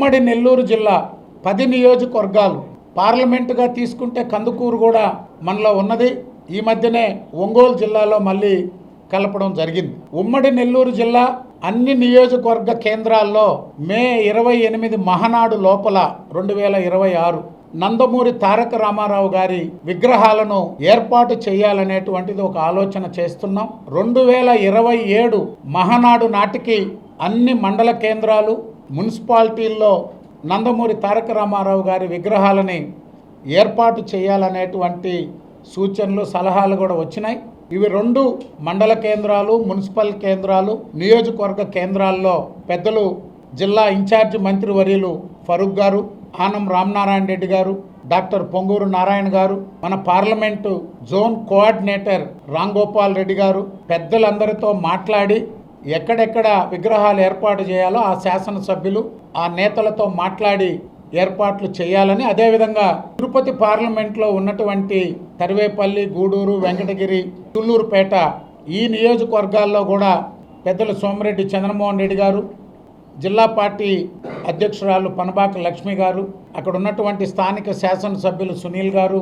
ఉమ్మడి నెల్లూరు జిల్లా 10 నియోజకవర్గాలు పార్లమెంటుగా తీసుకుంటే కందుకూరు కూడా మనలో ఉన్నది. ఈ మధ్యనే ఒంగోలు జిల్లాలో మళ్ళీ కలపడం జరిగింది. ఉమ్మడి నెల్లూరు జిల్లా అన్ని నియోజకవర్గ కేంద్రాల్లో మే 28 మహానాడు లోపల 2026 నందమూరి తారక రామారావు గారి విగ్రహాలను ఏర్పాటు చేయాలనేటువంటిది ఒక ఆలోచన చేస్తున్నాం. 2027 మహానాడు నాటికి అన్ని మండల కేంద్రాలు, మున్సిపాలిటీల్లో నందమూరి తారక రామారావు గారి విగ్రహాలని ఏర్పాటు చేయాలనేటువంటి సూచనలు, సలహాలు కూడా వచ్చినాయి. ఇవి 2 మండల కేంద్రాలు, మున్సిపల్ కేంద్రాలు, నియోజకవర్గ కేంద్రాల్లో పెద్దలు జిల్లా ఇన్ఛార్జి మంత్రివర్యులు ఫరూక్ గారు, ఆనం రామనారాయణ రెడ్డి గారు, డాక్టర్ పొంగూరు నారాయణ గారు, మన parliament zone coordinator Ramgopal Reddy గారు పెద్దలందరితో మాట్లాడి ఎక్కడెక్కడ విగ్రహాలు ఏర్పాటు చేయాలో ఆ శాసనసభ్యులు, ఆ నేతలతో మాట్లాడి ఏర్పాట్లు చేయాలని, అదేవిధంగా తిరుపతి పార్లమెంట్లో ఉన్నటువంటి సర్వేపల్లి, గూడూరు, వెంకటగిరి, తుళ్ళూరుపేట ఈ నియోజకవర్గాల్లో కూడా పెద్దలు సోమిరెడ్డి చంద్రమోహన్ రెడ్డి గారు, జిల్లా పార్టీ అధ్యక్షురాలు పనబాక లక్ష్మి గారు, అక్కడ ఉన్నటువంటి స్థానిక శాసనసభ్యులు సునీల్ గారు,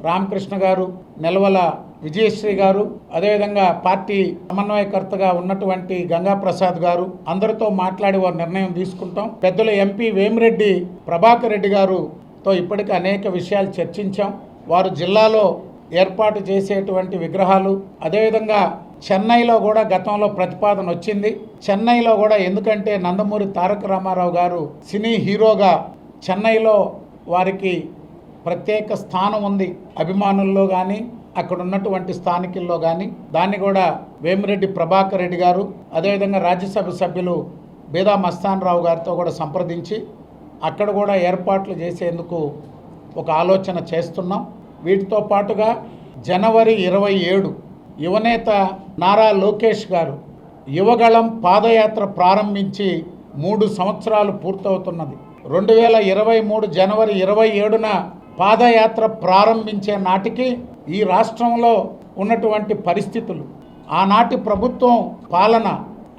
రామకృష్ణ గారు, నెలవల విజయశ్రీ గారు, అదేవిధంగా పార్టీ సమన్వయకర్తగా ఉన్నటువంటి గంగాప్రసాద్ గారు అందరితో మాట్లాడి వారు నిర్ణయం తీసుకుంటాం. పెద్దలు ఎంపీ వేమిరెడ్డి ప్రభాకర్ రెడ్డి గారుతో ఇప్పటికే అనేక విషయాలు చర్చించాం. వారు జిల్లాలో ఏర్పాటు చేసేటువంటి విగ్రహాలు, అదేవిధంగా చెన్నైలో కూడా గతంలో ప్రతిపాదన వచ్చింది. చెన్నైలో కూడా ఎందుకంటే నందమూరి తారక రామారావు గారు సినీ హీరోగా చెన్నైలో వారికి ప్రత్యేక స్థానం ఉంది, అభిమానుల్లో కానీ అక్కడ ఉన్నటువంటి స్థానికుల్లో కానీ. దాన్ని కూడా వేమిరెడ్డి ప్రభాకర్ రెడ్డి గారు, అదేవిధంగా రాజ్యసభ సభ్యులు బేదా మస్తాన్ రావు గారితో కూడా సంప్రదించి అక్కడ కూడా ఏర్పాట్లు చేసేందుకు ఒక ఆలోచన చేస్తున్నాం. వీటితో పాటుగా జనవరి 27 యువనేత నారా లోకేష్ గారు యువగళం పాదయాత్ర ప్రారంభించి 3 సంవత్సరాలు పూర్తవుతున్నది. 2023 జనవరి 27న పాదయాత్ర ప్రారంభించే నాటికి ఈ రాష్ట్రంలో ఉన్నటువంటి పరిస్థితులు, ఆనాటి ప్రభుత్వం పాలన,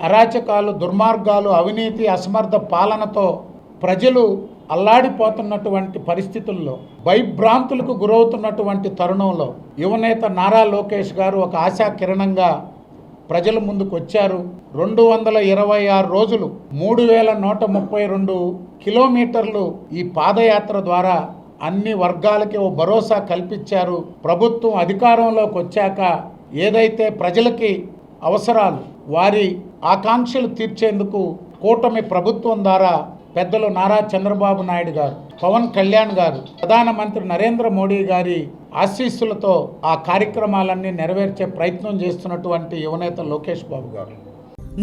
అరాచకాలు, దుర్మార్గాలు, అవినీతి, అసమర్థ పాలనతో ప్రజలు అల్లాడిపోతున్నటువంటి పరిస్థితుల్లో, భయభ్రాంతులకు గురవుతున్నటువంటి తరుణంలో యువనేత నారా లోకేష్ గారు ఒక ఆశా కిరణంగా ప్రజల ముందుకు వచ్చారు. 226 రోజులు 3132 కిలోమీటర్లు ఈ పాదయాత్ర ద్వారా అన్ని వర్గాలకి ఓ భరోసా కల్పించారు. ప్రభుత్వం అధికారంలోకి వచ్చాక ఏదైతే ప్రజలకి అవసరాలు, వారి ఆకాంక్షలు తీర్చేందుకు కూటమి ప్రభుత్వం ద్వారా పెద్దలు నారా చంద్రబాబు నాయుడు గారు, పవన్ కళ్యాణ్ గారు, ప్రధానమంత్రి నరేంద్ర మోడీ గారి ఆశీస్సులతో ఆ కార్యక్రమాలన్నీ నెరవేర్చే ప్రయత్నం చేస్తున్నటువంటి యువనేత లోకేష్ బాబు గారు.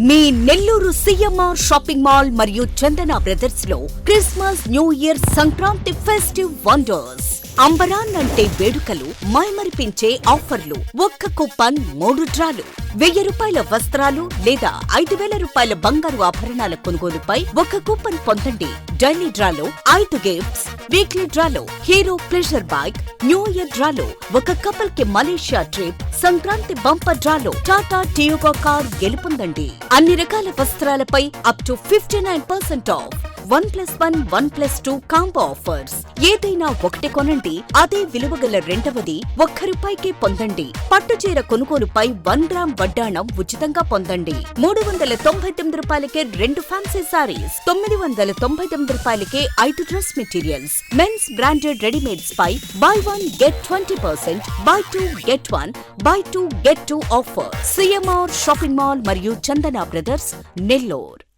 మీ నెల్లూరు సిఎంఆర్ షాపింగ్ మాల్ మరియు చందన బ్రదర్స్ లో Christmas, new year, Sankranti festive wonders. అంబరాన్ అంటే వేడుకలు, మైమరిపించే ఆఫర్లు, ఒక్క కూపన్ 3 డ్రాలు, 1000 రూపాయల వస్త్రాలు లేదా 5000 రూపాయల బంగారు ఆభరణాల కొనుగోలుపై 1 కూపన్ పొందండి. డైలీ డ్రాలో 5 గిఫ్ట్స్, వీక్లీ డ్రాలో Hero Pleasure bike, new year డ్రాలో 1 కపుల్ కి మలేషియా ట్రిప్, సంక్రాంతి బంపర్ డ్రాలో టాటా టియోగో కార్ గెలుపొందండి. అన్ని రకాల వస్త్రాలపై up to 59% off. 1+1, 1+2 combo offers. ఏదైనా ఒకటి కొనండి, అదే విలువగల రెండవది ₹1 పొందండి. పట్టుచీర కొనుగోలుపై 1 గ్రామ్ వడ్డాణం ఉచితంగా పొందండి. ₹399కే 2 ఫ్యాన్సీ సారీస్, ₹999కే 5 dress materials. Men's branded readymades పై buy 1 get 20%, buy 2 get 1, buy 2 get 2 offer. CMR shopping mall మరియు చందన బ్రదర్స్, నెల్లూరు.